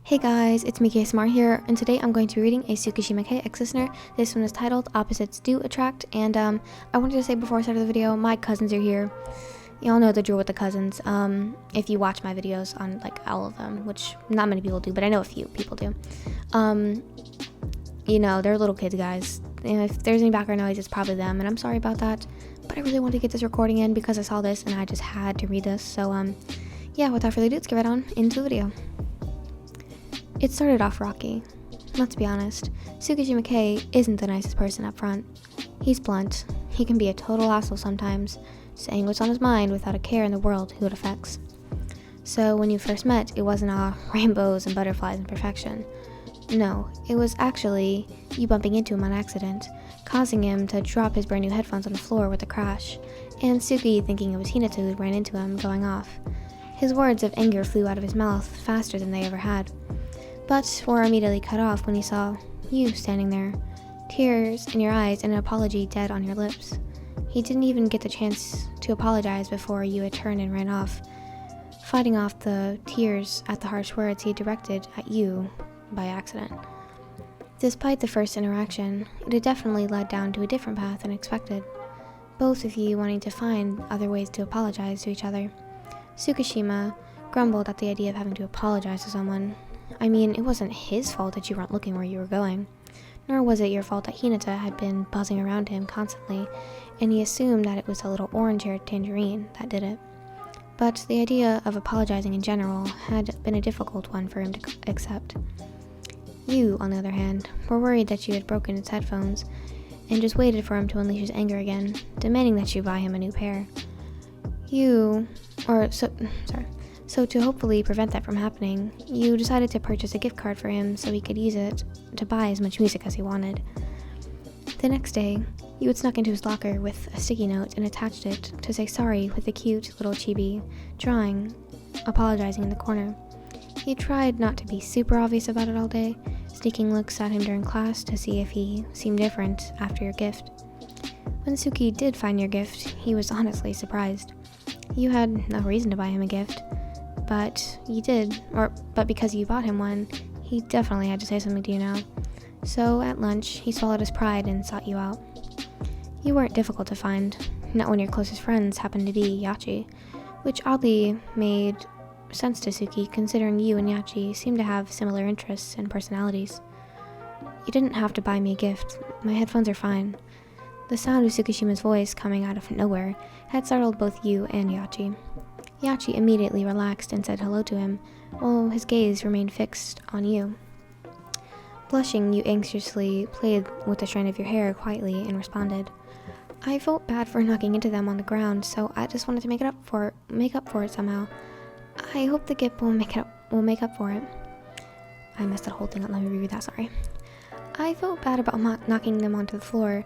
Hey guys, it's me KSMR here, and today I'm going to be reading a Tsukishima Kei ex-listener. This one is titled Opposites Do Attract, and I wanted to say before I started the video, my cousins are here. Y'all know the drill with the cousins, if you watch my videos on, like, all of them, which not many people do, but I know a few people do. You know, they're little kids, guys, and if there's any background noise, it's probably them, and I'm sorry about that, but I really wanted to get this recording in because I saw this, and I just had to read this, so, yeah, without further ado, let's get right on into the video. It started off rocky. Let's be honest, Tsukishima Kei isn't the nicest person up front. He's blunt. He can be a total asshole sometimes, saying what's on his mind without a care in the world who it affects. So when you first met, it wasn't all rainbows and butterflies and perfection. No, it was actually you bumping into him on accident, causing him to drop his brand new headphones on the floor with a crash, and Suki thinking it was Hinata who ran into him, going off. His words of anger flew out of his mouth faster than they ever had, but were immediately cut off when he saw you standing there, tears in your eyes and an apology dead on your lips. He didn't even get the chance to apologize before you had turned and ran off, fighting off the tears at the harsh words he directed at you by accident. Despite the first interaction, it had definitely led down to a different path than expected, both of you wanting to find other ways to apologize to each other. Tsukishima grumbled at the idea of having to apologize to someone. I mean, it wasn't his fault that you weren't looking where you were going, nor was it your fault that Hinata had been buzzing around him constantly, and he assumed that it was the little orange-haired tangerine that did it. But the idea of apologizing in general had been a difficult one for him to accept. You, on the other hand, were worried that you had broken his headphones, and just waited for him to unleash his anger again, demanding that you buy him a new pair. So to hopefully prevent that from happening, you decided to purchase a gift card for him so he could use it to buy as much music as he wanted. The next day, you had snuck into his locker with a sticky note and attached it to say sorry with a cute little chibi drawing, apologizing in the corner. You tried not to be super obvious about it all day, sneaking looks at him during class to see if he seemed different after your gift. When Suki did find your gift, he was honestly surprised. You had no reason to buy him a gift, but you did, but because you bought him one, he definitely had to say something to you now. So at lunch, he swallowed his pride and sought you out. You weren't difficult to find, not when your closest friends happened to be Yachi, which oddly made sense to Suki considering you and Yachi seemed to have similar interests and personalities. You didn't have to buy me a gift. My headphones are fine. The sound of Tsukishima's voice coming out of nowhere had startled both you and Yachi. Yachi immediately relaxed and said hello to him, while his gaze remained fixed on you. Blushing, you anxiously played with the strand of your hair quietly and responded, "I felt bad for knocking into them on the ground, so I just wanted to make up for it somehow. I hope the gift will make up for it." I messed that whole thing up. Let me reread that. Sorry. "I felt bad about knocking them onto the floor,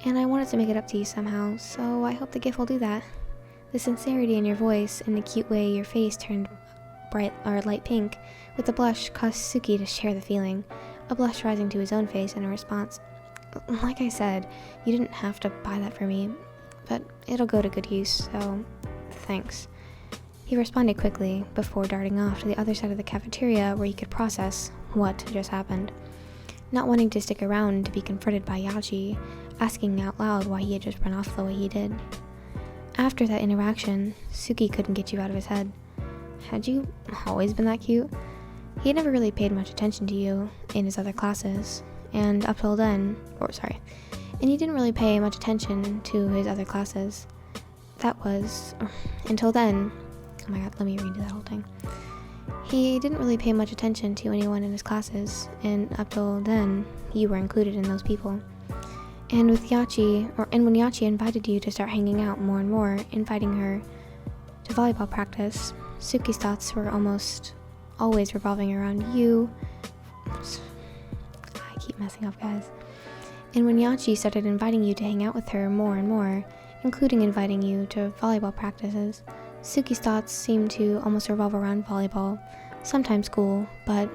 and I wanted to make it up to you somehow, so I hope the gift will do that." The sincerity in your voice and the cute way your face turned light pink with the blush caused Suki to share the feeling, a blush rising to his own face in a response. "Like I said, you didn't have to buy that for me, but it'll go to good use, so thanks." He responded quickly before darting off to the other side of the cafeteria where he could process what just happened, not wanting to stick around to be confronted by Yachi, asking out loud why he had just run off the way he did. After that interaction, Suki couldn't get you out of his head. Had you always been that cute? He had never really paid much attention to you in his other classes, and up till then, and he didn't really pay much attention to his other classes. Until then, oh my god, let me redo that whole thing. He didn't really pay much attention to anyone in his classes, and up till then, you were included in those people. And when Yachi invited you to start hanging out more and more, inviting her to volleyball practice, Suki's thoughts were almost always revolving around you. I keep messing up, guys. And when Yachi started inviting you to hang out with her more and more, including inviting you to volleyball practices, Suki's thoughts seemed to almost revolve around volleyball, sometimes school, but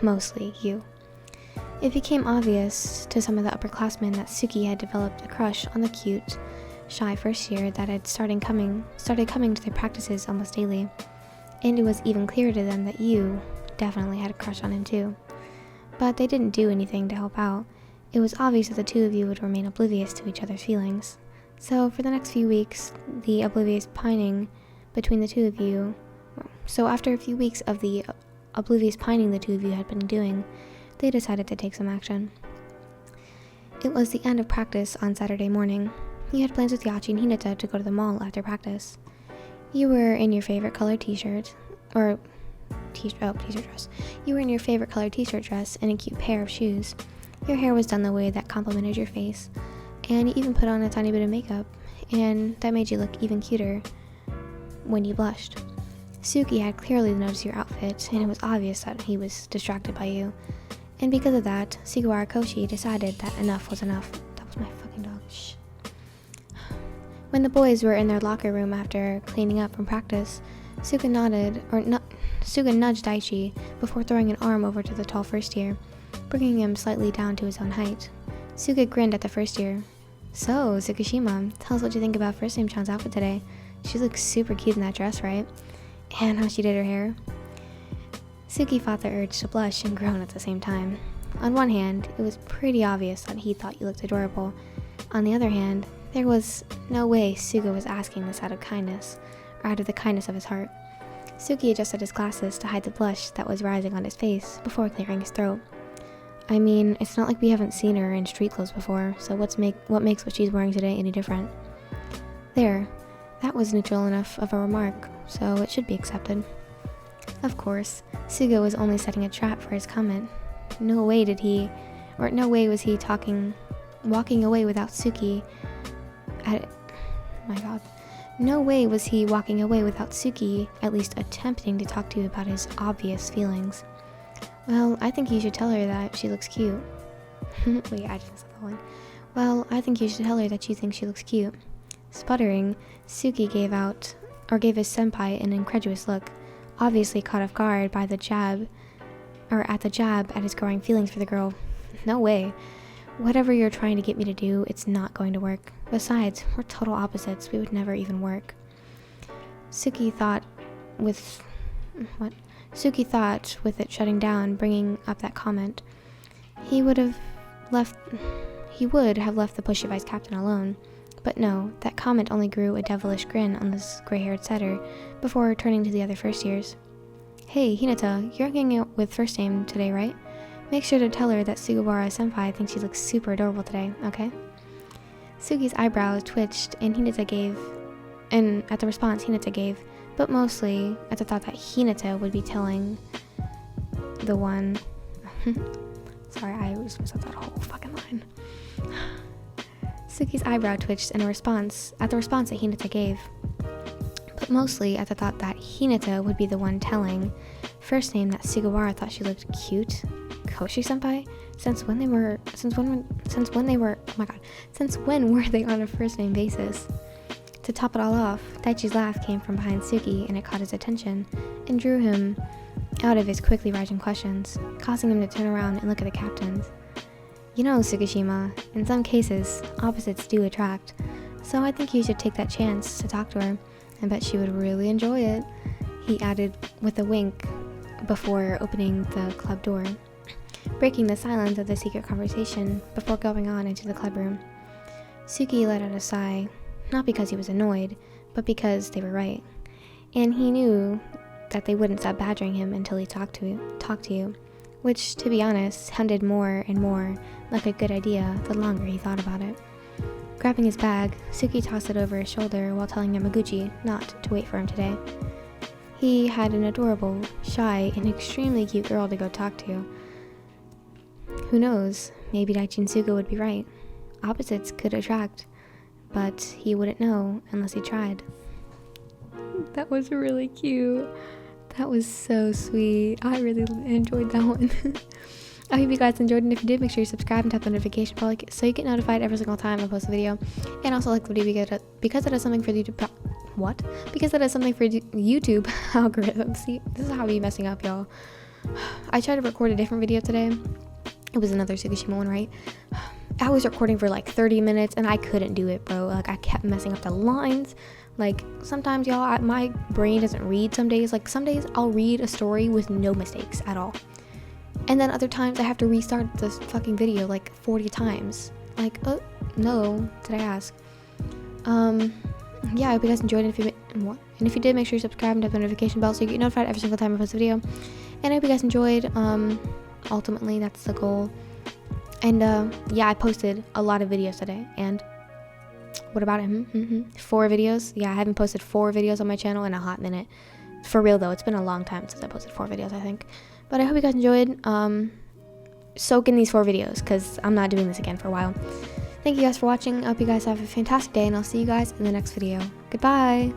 mostly you. It became obvious to some of the upperclassmen that Suki had developed a crush on the cute, shy first year that had started coming to their practices almost daily, and it was even clearer to them that you, definitely had a crush on him too. But they didn't do anything to help out. It was obvious that the two of you would remain oblivious to each other's feelings. So for the next few weeks, the oblivious pining between the two of you... So after a few weeks of the oblivious pining the two of you had been doing, they decided to take some action. It was the end of practice on Saturday morning. You had plans with Yachi and Hinata to go to the mall after practice. You were in your favorite colored t-shirt dress. You were in your favorite colored t-shirt dress and a cute pair of shoes. Your hair was done the way that complimented your face, and you even put on a tiny bit of makeup, and that made you look even cuter when you blushed. Suki had clearly noticed your outfit, and it was obvious that he was distracted by you. And because of that, Sugawara Koshi decided that enough was enough. That was my fucking dog. Shh. When the boys were in their locker room after cleaning up from practice, Suga nudged Daichi before throwing an arm over to the tall first year, bringing him slightly down to his own height. Suga grinned at the first year. So, Tsukishima, tell us what you think about First Name Chan's outfit today. She looks super cute in that dress, right? And how she did her hair. Suki fought the urge to blush and groan at the same time. On one hand, it was pretty obvious that he thought you looked adorable. On the other hand, there was no way Suga was asking this out of kindness, or out of the kindness of his heart. Suki adjusted his glasses to hide the blush that was rising on his face before clearing his throat. I mean, it's not like we haven't seen her in street clothes before, so what makes what she's wearing today any different? There, that was neutral enough of a remark, so it should be accepted. Of course, Suga was only setting a trap for his comment. No way was he walking away without Suki No way was he walking away without Suki at least attempting to talk to you about his obvious feelings. Well, I think you should tell her that she looks cute. Wait, I just said the one. Well, I think you should tell her that you think she looks cute. Sputtering, Suki gave his senpai an incredulous look, obviously caught off guard by the jab at his growing feelings for the girl. No way. Whatever you're trying to get me to do, it's not going to work. Besides, we're total opposites. We would never even work. Suki thought with it shutting down, bringing up that comment. He would have left the pushy vice captain alone. But no, that comment only grew a devilish grin on this gray-haired setter before turning to the other first years. Hey, Hinata, you're hanging out with First Name today, right? Make sure to tell her that Sugawara-senpai thinks she looks super adorable today, okay? Sugi's eyebrows twitched and at the response Hinata gave, but mostly at the thought that Hinata would be telling the one... Sorry, I just messed up that whole fucking line. Suki's eyebrow twitched in response that Hinata gave, but mostly at the thought that Hinata would be the one telling First Name that Sugawara thought she looked cute. Koshi-senpai? Since when were they on a first name basis? To top it all off, Daichi's laugh came from behind Suki and it caught his attention and drew him out of his quickly rising questions, causing him to turn around and look at the captains. You know, Tsukishima, in some cases, opposites do attract, so I think you should take that chance to talk to her. I bet she would really enjoy it, he added with a wink before opening the club door, breaking the silence of the secret conversation before going on into the clubroom. Suki let out a sigh, not because he was annoyed, but because they were right, and he knew that they wouldn't stop badgering him until he talked to you, which, to be honest, sounded more and more like a good idea the longer he thought about it. Grabbing his bag, Suki tossed it over his shoulder while telling Yamaguchi not to wait for him today. He had an adorable, shy, and extremely cute girl to go talk to. Who knows, maybe Daichi and Suga would be right. Opposites could attract, but he wouldn't know unless he tried. That was really cute. That was so sweet. I really enjoyed that one. I hope you guys enjoyed, and if you did, make sure you subscribe and tap the notification bell so you get notified every single time I post a video. And also like the video because it does something for YouTube. Because that is something for YouTube algorithm. See, this is how we messing up, y'all. I tried to record a different video today. It was another Tsukishima one, right? I was recording for like 30 minutes and I couldn't do it, bro. Like, I kept messing up the lines. Like, sometimes, y'all, my brain doesn't read some days. Like, some days I'll read a story with no mistakes at all. And then other times I have to restart this fucking video like 40 times. Like, oh, no, did I ask? Yeah, I hope you guys enjoyed it. And if you did, make sure you subscribe and hit the notification bell so you get notified every single time I post a video. And I hope you guys enjoyed. Ultimately, that's the goal. And yeah, I posted a lot of videos today. And what about it? 4 videos. Yeah, I haven't posted 4 videos on my channel in a hot minute. For real though, it's been a long time since I posted 4 videos, I think. But I hope you guys enjoyed. Soak in these 4 videos because I'm not doing this again for a while. Thank you guys for watching. I hope you guys have a fantastic day, and I'll see you guys in the next video. Goodbye!